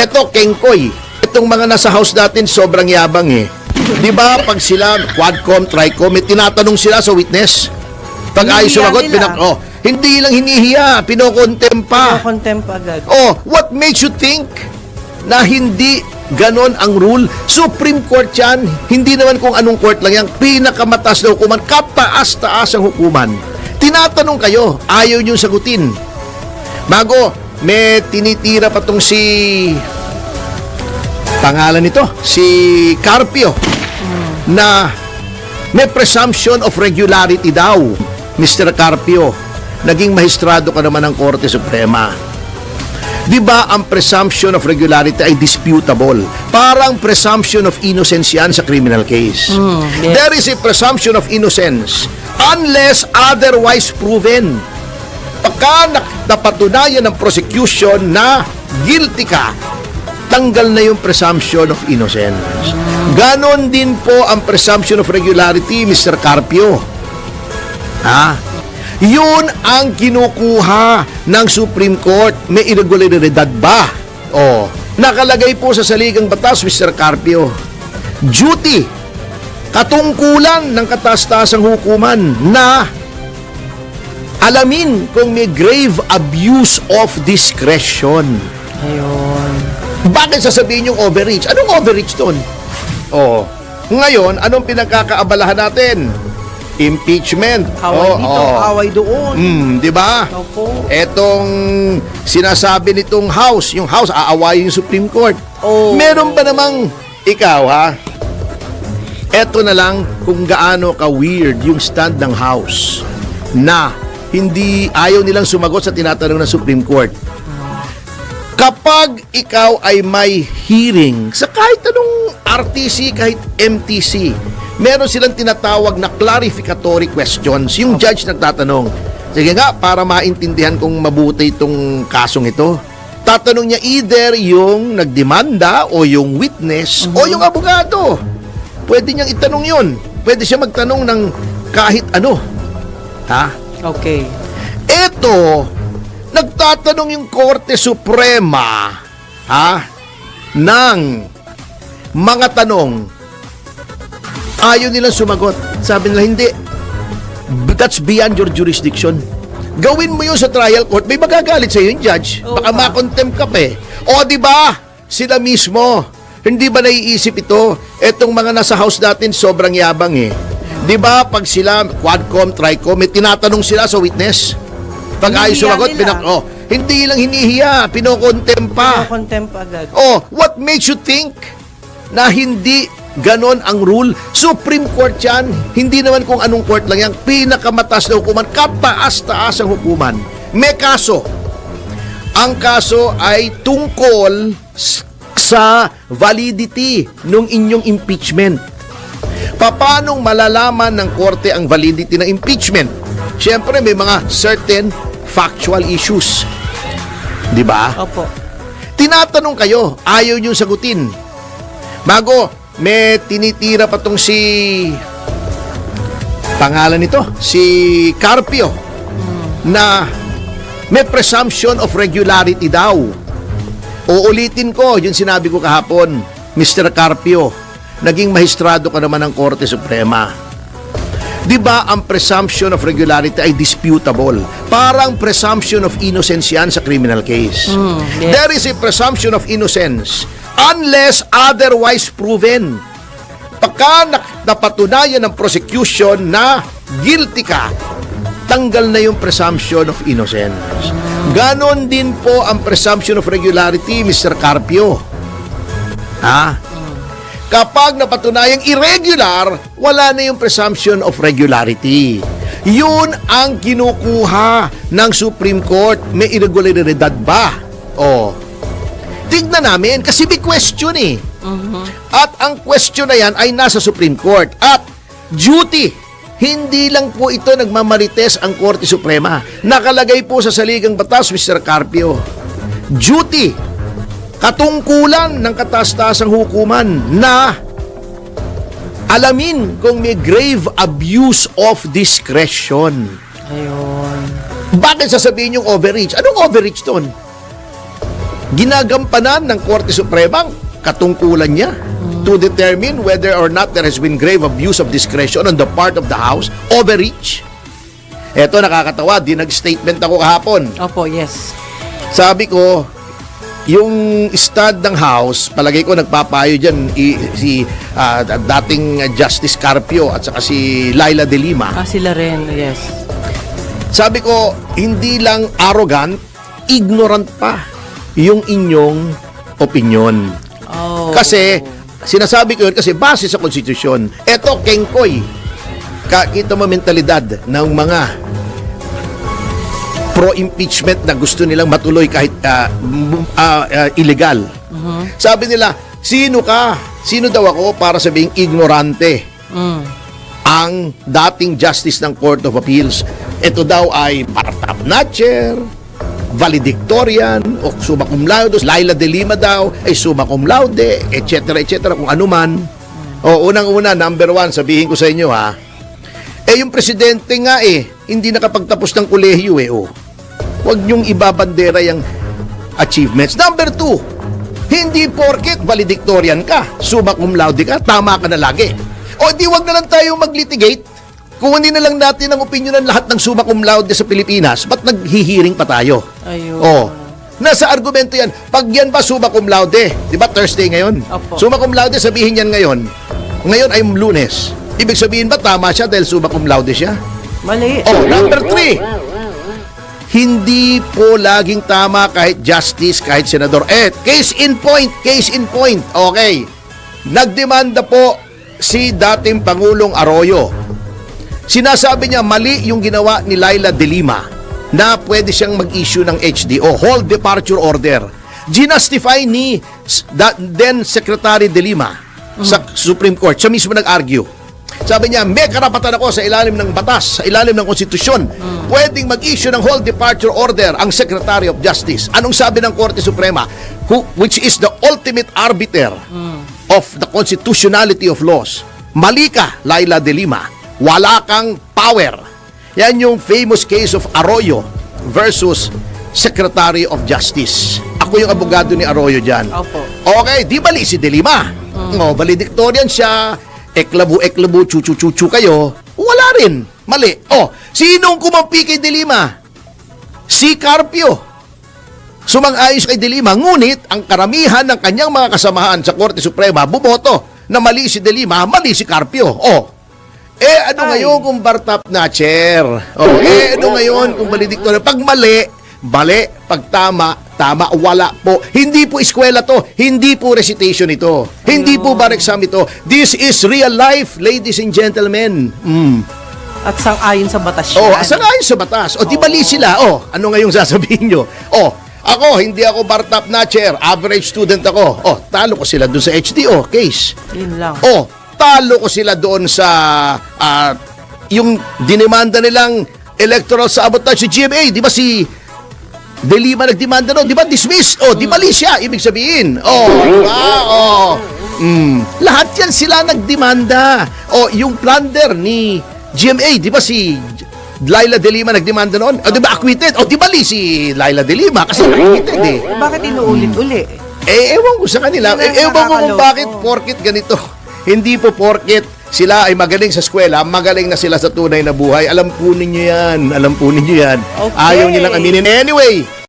Eto, Kengkoy. Itong mga nasa house natin, sobrang yabang eh. Di ba, pag sila, Quadcom, Tricom, may tinatanong sila sa witness. Pag ayos Hinihiya sumagot, nila. hindi lang hinihiya, pinokontempa. Contempt agad. What makes you think na hindi ganon ang rule? Supreme Court yan. Hindi naman kung anong court lang yan. Pinakamataas na hukuman. Kataas-taas ang hukuman. Tinatanong kayo, ayaw niyong sagutin. Bago, may tinitira pa tong si... pangalan nito, si Carpio, na may presumption of regularity daw. Mr. Carpio, naging mahistrado ka naman ng Korte Suprema. Di ba ang presumption of regularity ay disputable? Parang presumption of innocence yan sa criminal case. Yes. There is a presumption of innocence unless otherwise proven. Pagka napatunayan ng prosecution na guilty ka, tanggal na yung presumption of innocence. Ganon din po ang presumption of regularity, Mr. Carpio. Yun ang kinukuha ng Supreme Court. May irregularidad ba? Nakalagay po sa saligang batas, Mr. Carpio. Duty, katungkulan ng kataas-taasang hukuman na alamin kung may grave abuse of discretion. Ayun. Bakit sasabihin yung overreach? Anong overreach doon? Ngayon, anong pinagkakaabalahan natin? Impeachment. Away dito, away doon. Di ba? Opo. Etong sinasabi nitong House, yung House, aawayin yung Supreme Court. Meron ba namang ikaw, Eto na lang kung gaano ka-weird yung stand ng House na hindi ayaw nilang sumagot sa tinatanong ng Supreme Court. Kapag ikaw ay may hearing sa kahit anong RTC, kahit MTC, meron silang tinatawag na clarificatory questions. Yung judge nagtatanong, sige nga, para maintindihan kung mabuti itong kasong ito, tatanong niya either yung nagdemanda o yung witness o yung abogado. Pwede niyang itanong yun. Pwede siya magtanong ng kahit ano. Okay. Eto, nagtatanong yung Korte Suprema ng mga tanong, ayaw nilang sumagot. Sabi nila, hindi. That's beyond your jurisdiction. Gawin mo yun sa trial court, may magagalit sa iyo yung judge. Baka makontempt ka pa eh. Di ba? Sila mismo. Hindi ba naiisip ito? Etong mga nasa house natin, sobrang yabang eh. Di ba pag sila, Quadcom, Tricom, may tinatanong sila sa witness? Pag ayos sumagot, hindi lang hinihiya, pinokontempa. Contempt agad. What makes you think na hindi ganon ang rule? Supreme Court yan. Hindi naman kung anong court lang yan. Pinakamataas na hukuman. Kataas-taas ang hukuman. May kaso. Ang kaso ay tungkol sa validity ng inyong impeachment. Paano malalaman ng korte ang validity ng impeachment? Siyempre, may mga certain factual issues. Di ba? Opo. Tinatanong kayo, ayaw niyong sagutin. Bago, may tinitira pa tong si... pangalan nito, si Carpio, na may presumption of regularity daw. Uulitin ko, yung sinabi ko kahapon, Mr. Carpio, naging mahistrado ka naman ng Korte Suprema. Di ba ang presumption of regularity ay disputable? Parang presumption of innocence yan sa criminal case. Yes. There is a presumption of innocence unless otherwise proven. Pagka napatunayan ng prosecution na guilty ka, tanggal na yung presumption of innocence. Ganon din po ang presumption of regularity, Mr. Carpio. Kapag napatunayang irregular, wala na yung presumption of regularity. Yun ang kinukuha ng Supreme Court. May irregularidad ba? Tignan namin kasi may question eh. At ang question na yan ay nasa Supreme Court. At duty, hindi lang po ito nagmamarites ang Korte Suprema. Nakalagay po sa saligang batas, Mr. Carpio. Duty, katungkulan ng kataas-taasang hukuman na alamin kung may grave abuse of discretion. Ayun. Bakit sasabihin yung overreach? Anong overreach doon? ginagampanan ng Korte Suprema ang katungkulan niya to determine whether or not there has been grave abuse of discretion on the part of the House, overreach. Eto, nakakatawa, nag-statement ako kahapon. Opo, yes. Sabi ko, yung stud ng House, palagay ko nagpapayo dyan si dating Justice Carpio at saka si Laila de Lima. Sila rin, yes. Sabi ko, hindi lang arrogant, ignorant pa yung inyong opinion. Oh. Kasi, sinasabi ko yun kasi base sa konstitusyon. Eto, kengkoy. Kita mo mentalidad ng mga pro-impeachment na gusto nilang matuloy kahit illegal. Sabi nila, sino ka? Sino daw ako para sabing ignorante? Ang dating justice ng Court of Appeals. Ito daw ay part-top notcher, valedictorian, o summa cum laude. Laila de Lima daw ay summa cum laude, etc. kung ano man. O, unang-una, number one, sabihin ko sa inyo ha, yung presidente nga hindi nakapagtapos ng kolehiyo Huwag niyong ibabandera yung achievements. Number two, hindi porket valedictorian ka, summa cum laude ka, tama ka na lagi. O di wag na lang tayo mag-litigate. Kung hindi na lang natin ang opinion ng lahat ng summa cum laude sa Pilipinas, ba't naghihiring pa tayo? Ayun. Nasa argumento yan. Pag yan ba summa cum laude? Di ba Thursday ngayon? Opo. Summa cum laude, sabihin yan ngayon. Ngayon ay Lunes. Ibig sabihin ba tama siya dahil summa cum laude siya? Mali. Number three, hindi po laging tama kahit justice, kahit senador. Case in point. Okay. Nagdemanda po si dating Pangulong Arroyo. Sinasabi niya mali yung ginawa ni Laila de Lima na pwede siyang mag-issue ng HDO, Hold Departure Order. Ginustify ni then Secretary de Lima sa Supreme Court. Siya mismo nag-argue. Sabi niya, may karapatan ako sa ilalim ng batas, sa ilalim ng konstitusyon. Pwedeng mag-issue ng Hold Departure Order ang Secretary of Justice. Anong sabi ng Korte Suprema? Which is the ultimate arbiter of the constitutionality of laws. Mali ka, Laila de Lima. Wala kang power. Yan yung famous case of Arroyo versus Secretary of Justice. Ako yung abogado ni Arroyo dyan. Opo. Okay, di mali si de Lima. Valedictorian siya, eklabu, chuchu kayo, wala rin. Mali. Sinong kumampi kay de Lima? Si Carpio. Sumang-ayos kay de Lima, ngunit ang karamihan ng kanyang mga kasamahan sa Korte Suprema bumoto na mali si de Lima, mali si Carpio. Ano ngayon kung bar-top notcher? Ano ngayon kung valedictorian? Pag mali, pag tama, wala po. Hindi po eskwela to. Hindi po recitation ito. Hindi po bar exam ito. This is real life, ladies and gentlemen. At sang-ayon sa batas yan. Sang-ayon sa batas. Di bali sila. Ano ngayong sasabihin nyo? Ako, hindi ako bar-top notcher. Average student ako. Talo ko sila doon sa HDO case. Yun lang. Talo ko sila doon sa yung dinemanda nilang electoral sabotage sa GMA. Di ba si de Lima nagdemanda no? Di ba dismissed? Di mali siya. Ibig sabihin. Di ba? Lahat yan sila nagdemanda. Yung plunder ni GMA, di ba si Laila de Lima nagdemanda noon? Di ba acquitted? Di mali si Laila de Lima kasi acquitted Bakit inuulit-uli? Ewan ko sa kanila. Ewan ko kung bakit porket ganito. Hindi po porket sila ay magaling sa eskwela, magaling na sila sa tunay na buhay. Alam po ninyo yan. Okay. Ayaw nilang aminin. Anyway,